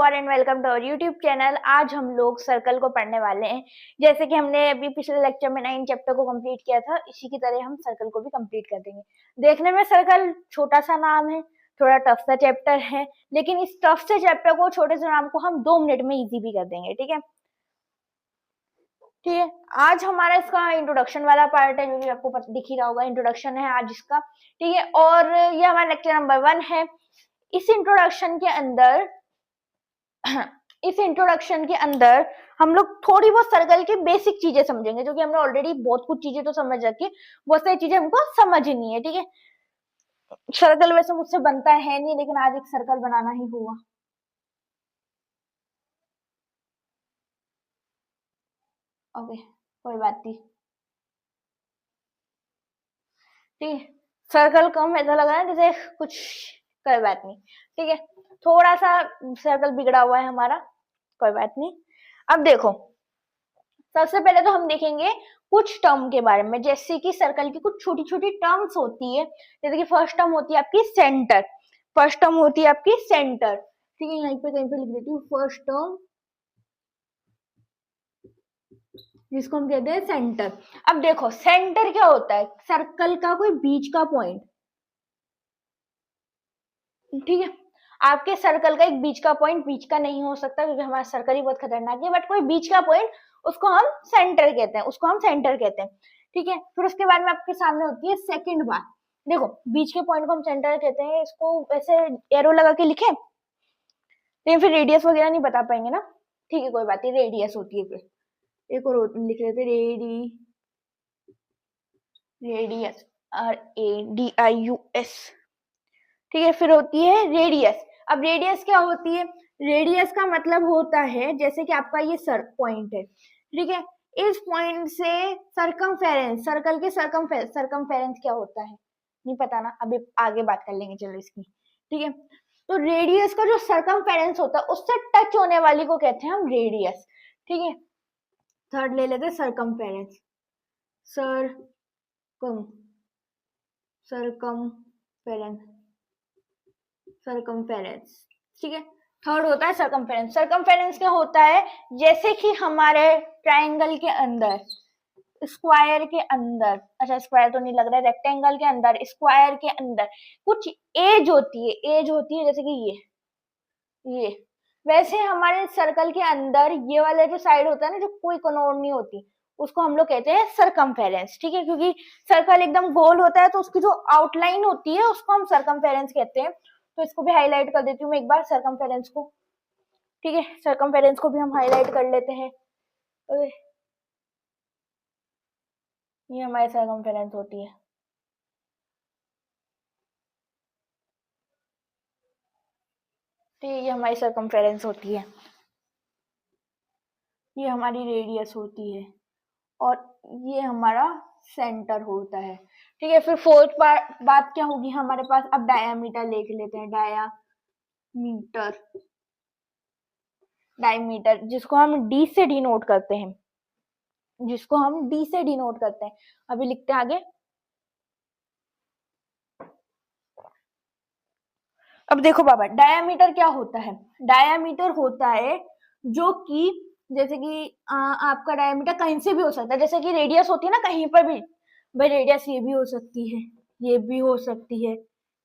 For and welcome to our YouTube channel. आज हम लोग सर्कल को पढ़ने वाले हैं। जैसे कि हमने अभी पिछले लेक्चर में 9 चैप्टर को कंप्लीट किया था, इसी की तरह हम सर्कल को भी कंप्लीट कर देंगे। देखने में सर्कल छोटा सा नाम है, थोड़ा टफ सा चैप्टर है, लेकिन इस टफ से चैप्टर को, छोटे से नाम को हम 2 मिनट में इजी भी कर देंगे। ठीक है, ठीक है। आज हमारा इसका इंट्रोडक्शन वाला पार्ट है, जो कि आपको दिख ही रहा होगा, इंट्रोडक्शन है आज इसका। ठीक है, और ये हमारा लेक्चर नंबर 1 है। इस इंट्रोडक्शन के अंदर हम लोग थोड़ी बहुत सर्कल की बेसिक चीजें समझेंगे, जो कि हमने ऑलरेडी बहुत कुछ चीजें तो समझ रखी, बहुत सारी चीजें हमको समझनी है। ठीक है, सर्कल वैसे मुझसे बनता है नहीं, लेकिन आज एक सर्कल बनाना ही होगा। ओके, कोई बात नहीं। ठीक है, सर्कल कम ऐसा लगा है जैसे कुछ, कोई बात नहीं। ठीक है, थोड़ा सा सर्कल बिगड़ा हुआ है हमारा, कोई बात नहीं। अब देखो, सबसे पहले तो हम देखेंगे कुछ टर्म के बारे में, जैसे कि सर्कल की कुछ छोटी छोटी टर्म्स होती है। जैसे कि फर्स्ट टर्म होती है आपकी सेंटर, फर्स्ट टर्म होती है आपकी सेंटर। ठीक है, यहीं पे कहीं पे लिख देती हूँ फर्स्ट टर्म, जिसको हम कहते हैं सेंटर। अब देखो, सेंटर क्या होता है? सर्कल का कोई बीच का पॉइंट। ठीक है, आपके सर्कल का एक बीच का पॉइंट, बीच का नहीं हो सकता क्योंकि हमारा सर्कल ही बहुत खतरनाक है, बट कोई बीच का पॉइंट, उसको हम सेंटर कहते हैं, उसको हम सेंटर कहते हैं। ठीक है, फिर उसके बाद में आपके सामने होती है सेकंड बात। देखो, बीच के पॉइंट को हम सेंटर कहते हैं, इसको ऐसे एरो लगा के लिखे, लेकिन फिर रेडियस वगैरह नहीं बता पाएंगे ना। ठीक है, कोई बात नहीं, रेडियस होती है। फिर एक और लिख लेते रेडियस, RADIUS। ठीक है, फिर होती है रेडियस। अब रेडियस क्या होती है? रेडियस का मतलब होता है, जैसे कि आपका ये पॉइंट है, ठीक है, इस पॉइंट से सरकमफेरेंस, सर्कल के सरकमफेरेंस क्या होता है नहीं पता ना, अभी आगे बात कर लेंगे, चलो इसकी। ठीक है, तो रेडियस का जो सरकमफेरेंस होता है, उससे टच होने वाली को कहते हैं हम रेडियस। ठीक है, थर्ड ले लेते हैं सरकमफेरेंस, सरकमफेरेंस, सरकमफेरेंस। ठीक है, थर्ड होता है सरकमफेरेंस। सरकमफेरेंस क्या होता है? जैसे कि हमारे ट्रायंगल के अंदर, स्क्वायर के अंदर, अच्छा स्क्वायर तो नहीं लग रहा है, रेक्टेंगल के अंदर, स्क्वायर के अंदर कुछ एज होती है, एज होती है, जैसे कि ये वैसे हमारे सर्कल के अंदर ये वाला जो साइड होता है ना, जो कोई कनोर नहीं होती, उसको हम लोग कहते हैं सरकमफेरेंस। ठीक है, क्योंकि सर्कल एकदम गोल होता है, तो उसकी जो आउटलाइन होती है उसको हम सरकमफेरेंस कहते हैं। तो इसको भी हाईलाइट कर देती हूँ मैं एक बार, सरकमफेरेंस को। ठीक है, सरकमफेरेंस को भी हम हाईलाइट कर लेते हैं। ये हमारी सरकमफेरेंस होती है। ठीक है, ये हमारी सरकमफेरेंस होती है, ये हमारी रेडियस होती है, और ये हमारा सेंटर होता है। ठीक है, फिर फोर्थ बात क्या होगी हमारे पास? अब डायामीटर देख लेते हैं। डायमीटर जिसको हम डी से डिनोट करते हैं, अभी लिखते हैं आगे। अब देखो बाबा, डायामीटर क्या होता है? डायामीटर होता है जो कि, जैसे कि आपका डायामीटर कहीं से भी हो सकता है, जैसे कि रेडियस होती है ना, कहीं पर भी। भाई रेडियस ये भी हो सकती है, ये भी हो सकती है,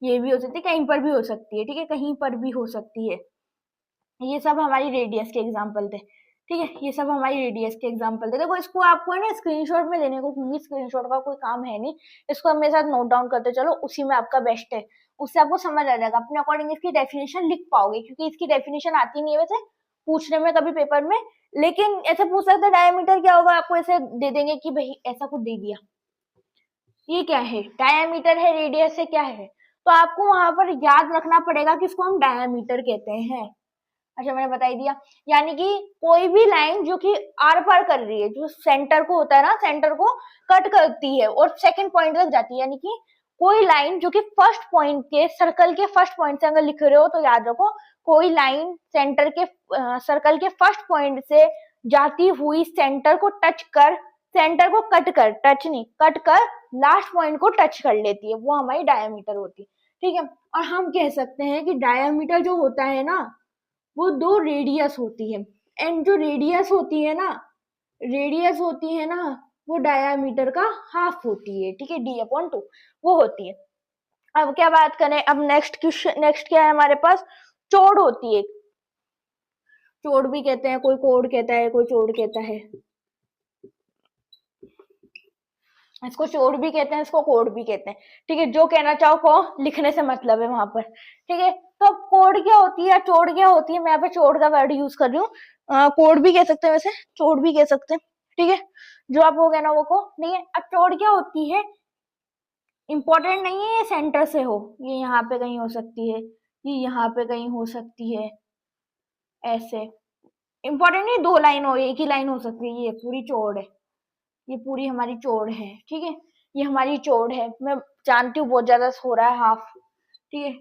ये भी हो सकती है, कहीं पर भी हो सकती है। ठीक है, कहीं पर भी हो सकती है। ये सब हमारी रेडियस के एग्जाम्पल थे। ठीक है, ये सब हमारी रेडियस के एग्जाम्पल थे। देखो, इसको आपको है ना स्क्रीनशॉट में लेने को, क्योंकि स्क्रीनशॉट का कोई काम है नहीं, इसको हम मेरे साथ नोट डाउन करते चलो, उसी में आपका बेस्ट है, उससे आपको समझ आ जाएगा, अपने अकॉर्डिंग इसकी डेफिनेशन लिख पाओगे, क्योंकि इसकी डेफिनेशन आती नहीं है वैसे पूछने में कभी पेपर में, लेकिन ऐसे पूछ सकते हैं डायमीटर क्या होगा, आपको ऐसे दे देंगे कि भाई ऐसा कुछ दे दिया, ये क्या है, डायमीटर है, रेडियस है, क्या है, तो आपको वहां पर याद रखना पड़ेगा कि इसको हम डायमीटर कहते हैं। अच्छा, मैंने बता ही दिया। यानी कि कोई भी लाइन जो कि आर पार कर रही है, जो सेंटर को होता है ना, सेंटर को कट करती है और सेकंड पॉइंट तक जाती है, यानी कि कोई लाइन जो कि फर्स्ट पॉइंट के, सर्कल के फर्स्ट पॉइंट से अगर लिख रहे हो तो याद रखो, कोई लाइन सेंटर के, सर्कल के फर्स्ट पॉइंट से जाती हुई सेंटर को टच कर, सेंटर को कट कर, टच नहीं, कट कर लास्ट पॉइंट को टच कर लेती है, वो हमारी डायमीटर होती है। ठीक है, और हम कह सकते हैं कि डायमीटर जो होता है ना, वो 2 रेडियस होती है, एंड जो रेडियस होती है ना वो डायामीटर का हाफ होती है, ठीक है, d/2 वो होती है। अब क्या बात करें, अब नेक्स्ट क्वेश्चन, नेक्स्ट क्या है हमारे पास, चौड़ होती है, चौड़ भी कहते हैं, कोई कोड कहता है, कोई चौड़ कहता है, इसको चौड़ भी कहते हैं, इसको कोड भी कहते हैं, ठीक है, जो कहना चाहो को लिखने से मतलब है वहां पर, ठीक है। तो अब कोड क्या होती है, चौड़ क्या होती है, मैं यहाँ पे चौड़ का वर्ड यूज कर रही हूँ, कोड भी कह सकते हैं, वैसे चौड़ भी कह सकते हैं, ठीक है, जो आप वो कहना वो को नहीं है। अब चौड़ क्या होती है, इंपॉर्टेंट नहीं है ये सेंटर से हो, ये यहाँ पे कहीं हो सकती है, ये यहाँ पे कहीं हो सकती है, ऐसे इंपॉर्टेंट नहीं, 2 लाइन हो, एक ही लाइन हो सकती है, ये पूरी चौड़ है, ये पूरी हमारी चौड़ है, ठीक है, ये हमारी चौड़ है, मैं जानती हूँ बहुत ज्यादा हो रहा है हाफ, ठीक है,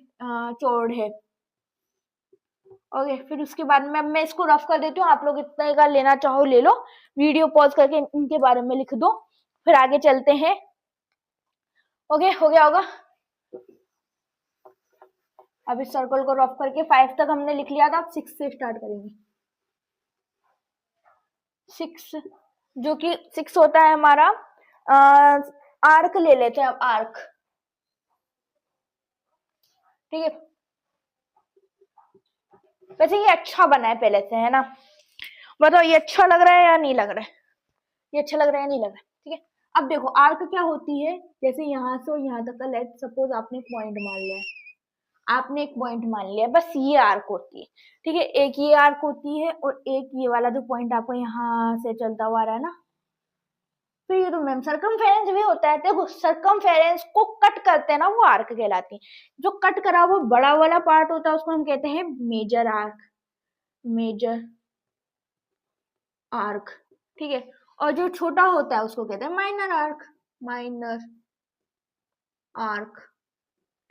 चौड़ है। ओके, फिर उसके बाद में मैं इसको रफ कर देती हूँ, आप लोग इतना का लेना चाहो ले लो, वीडियो पॉज करके इनके बारे में लिख दो, फिर आगे चलते हैं। ओके, हो गया होगा। अब इस सर्कल को रफ करके 5 तक हमने लिख लिया था, अब 6 से स्टार्ट करेंगे। 6, जो कि 6 होता है हमारा आर्क, ले लेते हैं अब आर्क, ठीक है। वैसे ये अच्छा बना है पहले से, है ना, बताओ ये अच्छा लग रहा है या नहीं लग रहा है, ये अच्छा लग रहा है या नहीं लग रहा है, ठीक है। अब देखो आर्क क्या होती है, जैसे यहाँ से यहाँ तक का, लेट सपोज आपने एक पॉइंट मान लिया, आपने एक पॉइंट मान लिया, बस ये आर्क होती है, ठीक है, एक ये आर्क होती है और एक ये वाला जो पॉइंट आपको यहाँ से चलता हुआ आ रहा है ना, तो ये तो मैम सरकमफेरेंस भी होता है। देखो सरकमफेरेंस को कट करते हैं ना, वो आर्क कहलाती है, जो कट करा वो बड़ा वाला पार्ट होता है उसको हम कहते हैं मेजर आर्क, मेजर आर्क, ठीक है, और जो छोटा होता है उसको कहते हैं माइनर आर्क, माइनर आर्क,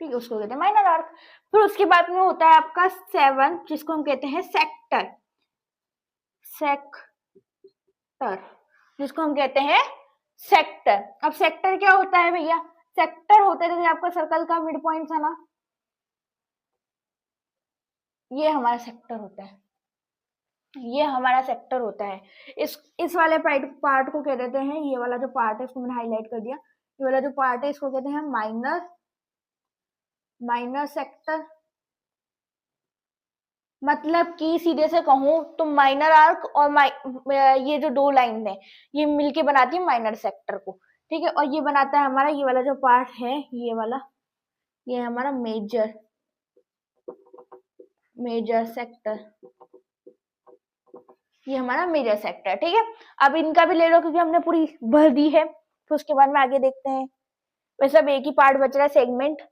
ठीक है, उसको कहते हैं माइनर आर्क। फिर उसके बाद में होता है आपका 7, जिसको हम कहते हैं सेक्टर, सेक्टर, जिसको हम कहते हैं सेक्टर। अब सेक्टर क्या होता है भैया, सेक्टर होता है जैसे आपका सर्कल का मिड पॉइंट था ना, ये हमारा सेक्टर होता है, ये हमारा सेक्टर होता है। इस वाले पार्ट को कह देते हैं, ये वाला जो पार्ट है इसको मैंने हाईलाइट कर दिया, ये वाला जो पार्ट है इसको कहते हैं माइनर, माइनर सेक्टर। मतलब कि सीधे से कहूं तो माइनर आर्क और ये जो 2 लाइन है ये मिलके बनाती है माइनर सेक्टर को, ठीक है, और ये बनाता है हमारा ये वाला जो पार्ट है, ये वाला, ये है हमारा मेजर, मेजर सेक्टर, ये हमारा मेजर सेक्टर, ठीक है। अब इनका भी ले लो क्योंकि हमने पूरी भर दी है, तो उसके बाद में आगे देखते हैं। वैसे अब एक ही पार्ट बच रहा है, सेगमेंट।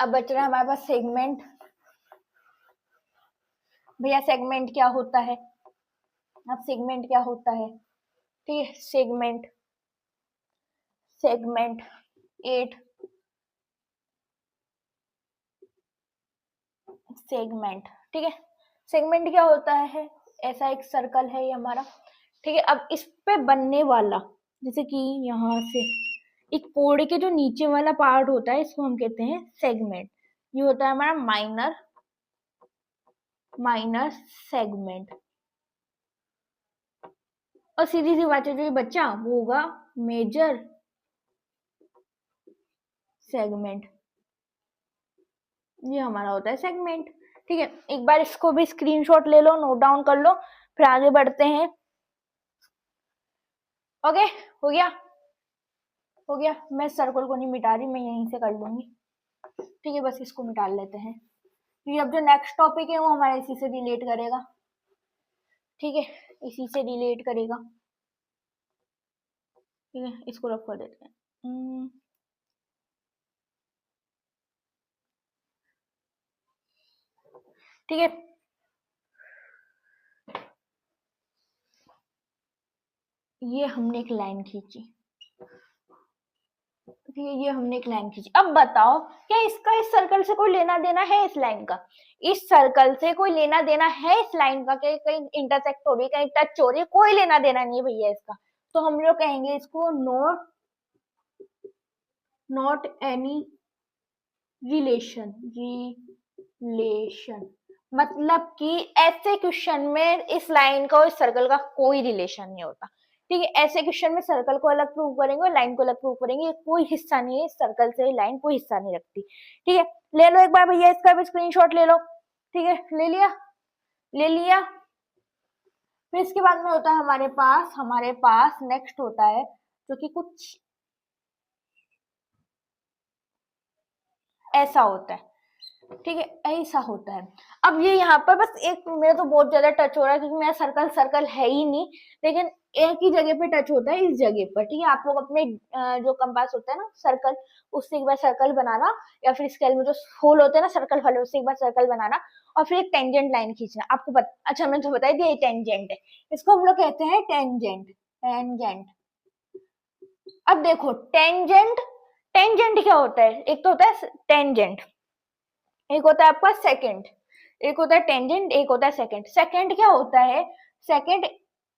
अब बच रहा है हमारे पास सेगमेंट। भैया सेगमेंट क्या होता है, अब सेगमेंट क्या होता है, ठीक है, सेगमेंट, सेगमेंट 8, सेगमेंट, ठीक है, सेगमेंट क्या होता है, ऐसा एक सर्कल है ये हमारा, ठीक है। अब इस पे बनने वाला, जैसे कि यहाँ से एक कोड के जो नीचे वाला पार्ट होता है इसको हम कहते हैं सेगमेंट, ये होता है हमारा माइनर, माइनर सेगमेंट। और सीधी सी बात है, जो ये बच्चा वो होगा मेजर सेगमेंट, ये हमारा होता है सेगमेंट, ठीक है। एक बार इसको भी स्क्रीनशॉट ले लो, नोट डाउन कर लो, फिर आगे बढ़ते हैं। ओके, हो गया, हो गया। मैं सर्कल को नहीं मिटा रही, मैं यहीं से कर लूंगी, ठीक है, बस इसको मिटा लेते हैं, क्योंकि अब जो नेक्स्ट टॉपिक है वो हमारा इसी से रिलेट करेगा, ठीक है, इसी से रिलेट करेगा, ठीक है, इसको रफ कर देते हैं। ठीक है, ये हमने एक लाइन खींची, ठीक है, ये हमने एक लाइन खींची। अब बताओ क्या इसका इस सर्कल से कोई लेना देना है, इस लाइन का इस सर्कल से कोई लेना देना है, इस लाइन का कहीं इंटरसेक्ट हो रही है, कहीं टच हो रही है, कोई लेना देना नहीं है भैया इसका, तो हम लोग कहेंगे इसको नॉट एनी रिलेशन, रिलेशन मतलब कि ऐसे क्वेश्चन में इस लाइन का और इस सर्कल का कोई रिलेशन नहीं होता। ठीक है, ऐसे क्वेश्चन में सर्कल को अलग प्रूव करेंगे और लाइन को अलग प्रूव करेंगे, कोई हिस्सा नहीं है, सर्कल से लाइन कोई हिस्सा नहीं रखती। ठीक है, ले लो एक बार भैया इसका भी स्क्रीनशॉट ले लो। ठीक है, ले लिया, ले लिया। फिर इसके बाद में होता है हमारे पास नेक्स्ट होता है जो कि कुछ ऐसा होता है। ठीक है, ऐसा होता है। अब ये यहाँ पर बस एक मेरा तो बहुत ज्यादा टच हो रहा है क्योंकि मेरा सर्कल सर्कल है ही नहीं, लेकिन एक ही जगह पे टच होता है, इस जगह पर। ठीक है, आप लोग अपने जो कंपास होता है ना सर्कल, उससे एक बार सर्कल बनाना, या फिर स्केल में जो होल होते हैं ना सर्कल वाले, उससे एक बार सर्कल बनाना और फिर एक टेंजेंट लाइन खींचना। आपको अच्छा मैंने तो बता दिया ये टेंजेंट है, इसको हम लोग कहते हैं टेंजेंट, टेंजेंट। अब देखो टेंजेंट, टेंजेंट क्या होता है, एक तो होता है टेंजेंट, एक होता है आपका सेकंड, एक होता है टेंजेंट, एक होता है सेकंड। सेकंड क्या होता है, सेकंड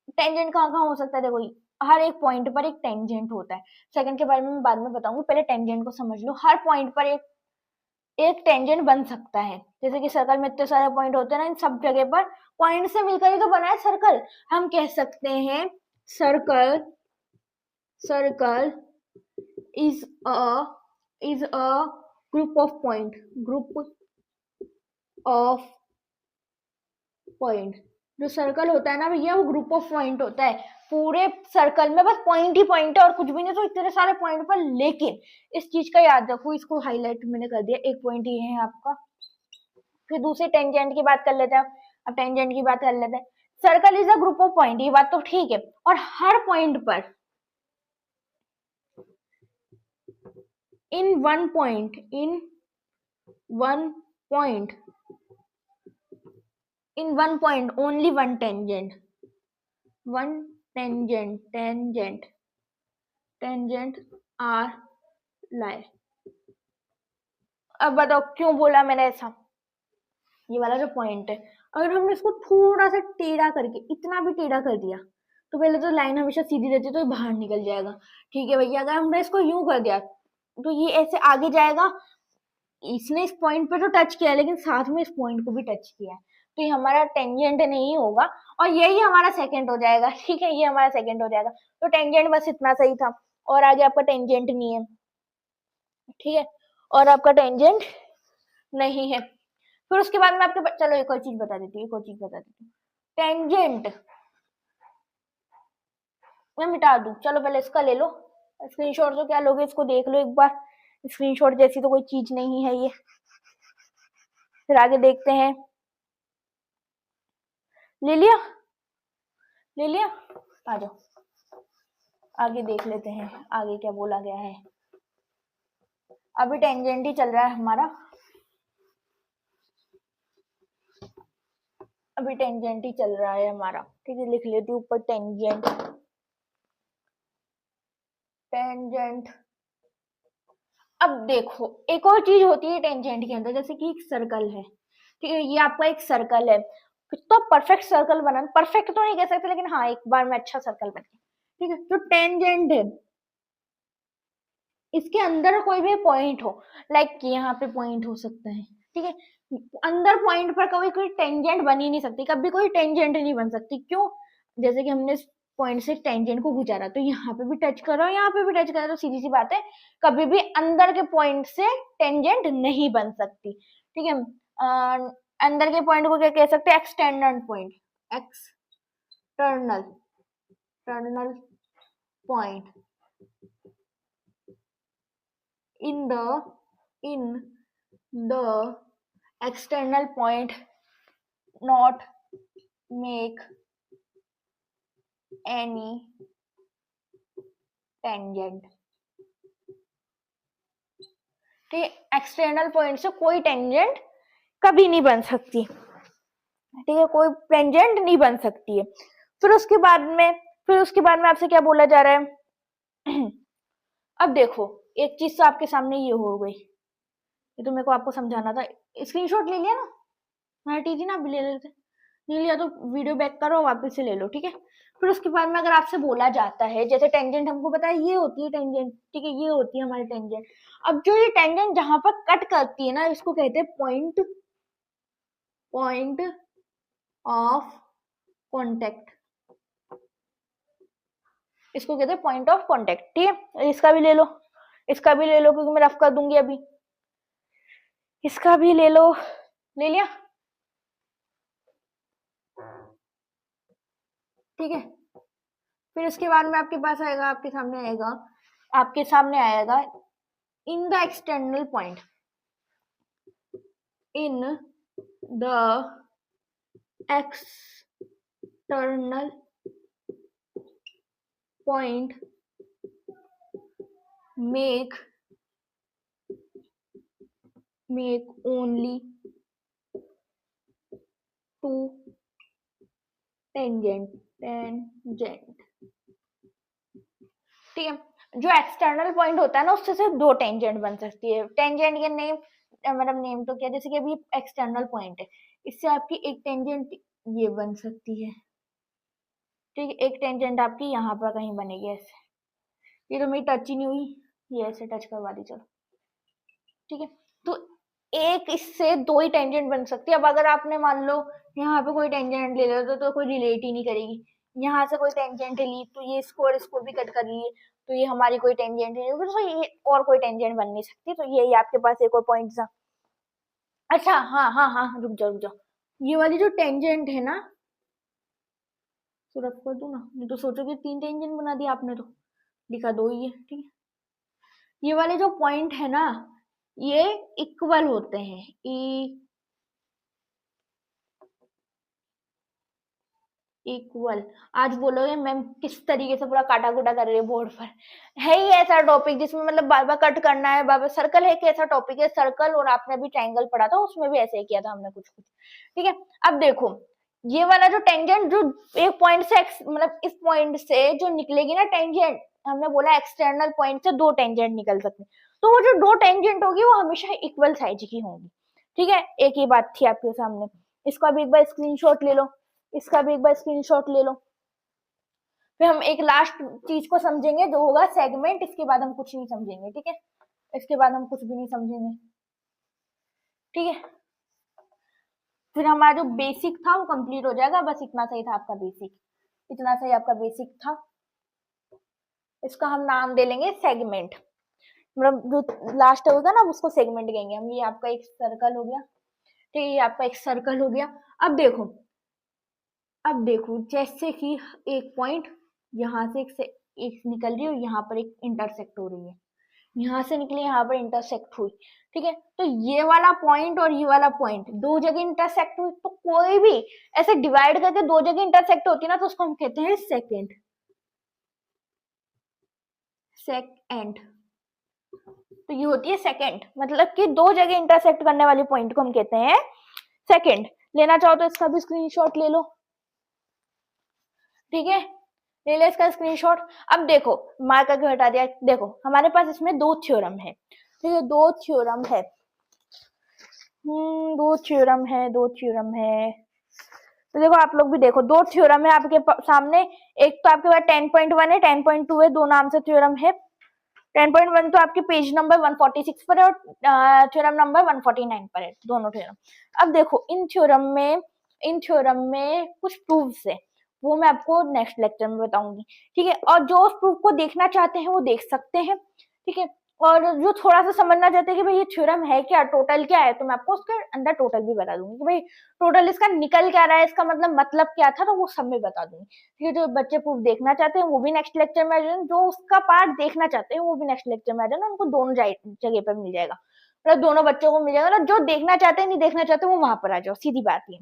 टेंजेंट कहाँ कहाँ हो सकता है, देखो हर एक पॉइंट पर एक टेंजेंट होता है। सेकंड के बारे में मैं बाद में बताऊंगी, पहले टेंजेंट को समझ लो। हर पॉइंट पर एक टेंजेंट बन सकता है, जैसे कि सर्कल में इतने सारे पॉइंट होते हैं ना, इन सब जगह पर पॉइंट से मिलकर ही तो बना है सर्कल। हम कह सकते हैं circle, circle is a group of point. जो सर्कल होता है ना भैया वो ग्रुप ऑफ पॉइंट होता है। पूरे सर्कल में बस पॉइंट ही पॉइंट है और कुछ भी नहीं, तो इतने सारे पॉइंट पर। लेकिन इस चीज का याद रखो, इसको हाईलाइट मैंने कर दिया, एक पॉइंट ये है आपका। फिर दूसरे टेंजेंट की बात कर लेते हैं। अब टेंजेंट की बात कर लेते हैं। Circle is a group of point, ये बात तो ठीक है, और हर पॉइंट पर in one point in one point only one tangent are lie। अब बताओ क्यों बोला मैंने ऐसा। ये वाला जो पॉइंट है, अगर हमने इसको थोड़ा सा टेढ़ा करके, इतना भी टेढ़ा कर दिया, तो पहले तो लाइन हमेशा सीधी रहती है तो ये बाहर निकल जाएगा। ठीक है भैया, अगर हमने इसको यूं कर दिया तो ये ऐसे आगे जाएगा। इसने इस पॉइंट पे तो टच किया है, लेकिन साथ में इस पॉइंट को भी टच किया है, तो ये हमारा टेंजेंट नहीं होगा, और यही हमारा सेकंड हो जाएगा। ठीक है, ये हमारा सेकंड हो जाएगा। तो टेंजेंट बस इतना सही था, और आगे आपका टेंजेंट नहीं है। ठीक है, और आपका टेंजेंट नहीं है। फिर उसके बाद में आपके, चलो एक और चीज बता देती हूँ, टेंजेंट मैं मिटा दूं, चलो पहले इसका ले लो स्क्रीनशॉट। तो क्या लोगे, इसको देख लो एक बार, स्क्रीनशॉट जैसी तो कोई चीज नहीं है ये। फिर आगे देखते हैं। ले लिया, ले लिया, आ जाओ आगे देख लेते हैं आगे क्या बोला गया है। अभी टेंजेंट ही चल रहा है हमारा, अभी टेंजेंट ही चल रहा है हमारा। ठीक है, लिख लेती हूँ ऊपर टेंजेंट, टेंजेंट। अब देखो एक और चीज होती है टेंजेंट के अंदर, जैसे कि एक सर्कल है। ठीक है, ये आपका एक सर्कल है, तो परफेक्ट सर्कल बना, परफेक्ट तो नहीं कह सकते, लेकिन हाँ एक बार में अच्छा सर्कल बन गया। ठीक है, जो टेंजेंट है इसके अंदर कोई भी पॉइंट हो, लाइक यहाँ पे पॉइंट हो सकता है। ठीक है, अंदर पॉइंट पर कभी कोई टेंजेंट बन ही नहीं सकती, कभी कोई टेंजेंट नहीं बन सकती। क्यों, जैसे कि हमने पॉइंट से टेंजेंट को गुजारा, तो यहाँ पे भी टच करो, यहाँ पे भी टच करो, तो सीधी सी बात है कभी भी अंदर के पॉइंट से टेंजेंट नहीं बन सकती। ठीक है, अंदर के पॉइंट को क्या कह सकते हैं, एक्सटर्नल पॉइंट, एक्सटर्नल टर्नल point in the external point not make any tangent। ठीक है, एक्सटर्नल पॉइंट से कोई टेंजेंट कभी नहीं बन सकती। ठीक है, कोई टेंजेंट नहीं बन सकती है। फिर उसके बाद में आपसे क्या बोला जा रहा है। अब देखो एक चीज तो आपके सामने ये हो गई, ये तो मेरे को आपको समझाना था। स्क्रीनशॉट ले लिया ना, मैं हटी थी ना, अभी ले लेते। नहीं लिया तो वीडियो बैक करो वापस से ले लो। ठीक है, फिर उसके बाद में अगर आपसे बोला जाता है, जैसे टेंजेंट हमको पता है ये होती है टेंजेंट, ठीक है, ये होती है हमारी टेंजेंट। अब जो ये टेंजेंट जहां पर कट करती है ना, इसको कहते हैं पॉइंट ऑफ कांटेक्ट, इसको कहते हैं पॉइंट ऑफ कांटेक्ट, ठीक है। इसका भी ले लो, इसका भी ले लो, क्योंकि मैं रफ कर दूंगी अभी। इसका भी ले लो, ले लिया, ठीक है। फिर इसके बाद में आपके पास आएगा, आपके सामने आएगा in the external point, in the external point make only two tangent, ठीक है। जो एक्सटर्नल पॉइंट होता है ना, उससे सिर्फ दो टेंजेंट बन सकती है। टेंजेंट के नेम, मतलब नेम तो क्या, जैसे कि अभी एक्सटर्नल पॉइंट है, इससे आपकी एक टेंजेंट ये बन सकती है, ठीक है। एक टेंजेंट आपकी यहाँ पर कहीं बनेगी ऐसे, ये तो मेरी टच ही नहीं हुई, ये ऐसे टच करवा दी, चलो, ठीक है। तो एक इससे दो ही टेंजेंट बन सकती है। अब अगर आपने मान लो यहाँ पे कोई टेंजेंट ले लो तो कोई रिलेट ही नहीं करेगी। यहाँ से कोई टेंजेंट ली तो ये इसको और इसको भी कट कर लिए, तो ये हमारी कोई टेंजेंट नहीं, तो ये और कोई टेंजेंट बन नहीं सकती। तो ये आपके पास एक और पॉइंट था। अच्छा, हाँ हाँ हाँ, रुक जाओ, ये वाली जो टेंजेंट है ना, तो रफ कर दूं ना, नहीं तो सोचोगे तीन टेंजेंट बना दिया आपने, तो लिखा दो ही है, ठीक है। ये वाले जो पॉइंट है ना, ये इक्वल होते हैं, इक्वल। आज बोलोगे मैम किस तरीके से पूरा काटा कुटा कर रही है बोर्ड पर, है ही ऐसा टॉपिक जिसमें मतलब बार बार कट करना है, बार बार सर्कल है कि ऐसा टॉपिक है, सर्कल, और आपने अभी ट्रायंगल पढ़ा था, उसमें भी ऐसे ही किया था हमने कुछ, ठीक है। अब देखो ये वाला जो टेंजेंट जो एक पॉइंट से मतलब इस पॉइंट से जो निकलेगी ना टेंजेंट, हमने बोला एक्सटर्नल पॉइंट से दो टेंजेंट निकल सकते हैं, तो वो जो दो टेंजेंट होगी वो हमेशा इक्वल साइज की होंगी, ठीक है। एक ही बात थी आपके सामने। इसका भी एक बार स्क्रीनशॉट ले लो, इसका भी एक बार स्क्रीनशॉट ले लो। फिर हम एक लास्ट चीज को समझेंगे जो होगा सेगमेंट, इसके बाद हम कुछ नहीं समझेंगे, ठीक है। इसके बाद हम कुछ भी नहीं समझेंगे, ठीक है। फिर हमारा जो बेसिक था वो कंप्लीट हो जाएगा, बस इतना सही था आपका बेसिक, इतना सही आपका बेसिक था। इसका हम नाम दे लेंगे सेगमेंट, मतलब जो लास्ट होगा ना उसको सेगमेंट कहेंगे हम। ये आपका एक सर्कल हो गया, ठीक है, ये आपका एक सर्कल हो गया। अब देखो जैसे कि एक पॉइंट यहाँ से एक निकल रही है और यहाँ पर एक इंटरसेक्ट हो रही है, यहाँ से निकली यहाँ पर इंटरसेक्ट हुई, ठीक है। तो ये वाला पॉइंट और ये वाला पॉइंट दो जगह इंटरसेक्ट हुई, तो कोई भी ऐसे डिवाइड करके दो जगह इंटरसेक्ट होती है ना, तो उसको हम कहते हैं सेकेंड, तो ये होती है सेकेंड, मतलब कि दो जगह इंटरसेक्ट करने वाली पॉइंट को हम कहते हैं सेकेंड। लेना चाहो तो इसका भी स्क्रीनशॉट ले लो, ठीक है, ले लो इसका स्क्रीनशॉट। अब देखो मार्क करके हटा दिया, देखो हमारे पास इसमें दो थ्योरम है, ठीक है, दो थ्योरम है, तो देखो आप लोग भी देखो, दो थ्योरम है आपके सामने। एक तो आपके पास 10.1 है, 10.2 है, दो नाम से थ्योरम है। 10.1 तो आपके पेज नंबर 146 पर है और थ्योरम नंबर 149 पर है, दोनों थ्योरम। अब देखो इन थ्योरम में कुछ प्रूफ्स है, वो मैं आपको नेक्स्ट लेक्चर में बताऊंगी, ठीक है। और जो उस प्रूफ को देखना चाहते हैं वो देख सकते हैं, ठीक है। और जो थोड़ा सा समझना चाहते हैं कि भाई ये थ्योरम है क्या, टोटल क्या है, तो मैं आपको उसके अंदर टोटल भी बता दूंगी कि भाई टोटल इसका निकल क्या रहा है, इसका मतलब क्या था, तो वो सब में बता दूंगी, ठीक है। जो बच्चे प्रूफ देखना चाहते हैं वो भी नेक्स्ट लेक्चर में आ जाए, जो उसका पार्ट देखना चाहते हैं वो भी नेक्स्ट लेक्चर में आ जाना, उनको दोनों जगह पर मिल जाएगा, मतलब दोनों बच्चों को मिल जाएगा। जो देखना चाहते हैं नहीं देखना चाहते वो वहां पर आ जाओ, सीधी बात है,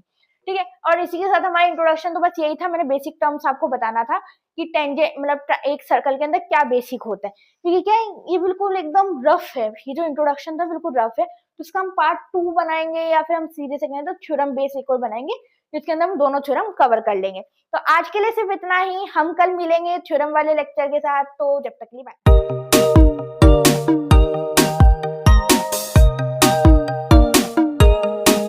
ठीक है। और इसी के साथ हमारा इंट्रोडक्शन तो बस यही था, मैंने बेसिक टर्म्स आपको बताना था कि टेंजेंट मतलब एक सर्कल के अंदर क्या बेसिक होता है, क्योंकि क्या है ये बिल्कुल एकदम रफ है, ये जो इंट्रोडक्शन था बिल्कुल रफ है, तो इसका हम पार्ट 2 बनाएंगे या फिर हम सीधे से कहें तो थ्योरम बेस एक और बनाएंगे, जिसके अंदर हम दोनों थ्योरम कवर कर लेंगे। तो आज के लिए सिर्फ इतना ही, हम कल मिलेंगे थ्योरम वाले लेक्चर के साथ, तो जब तक के लिए बाय।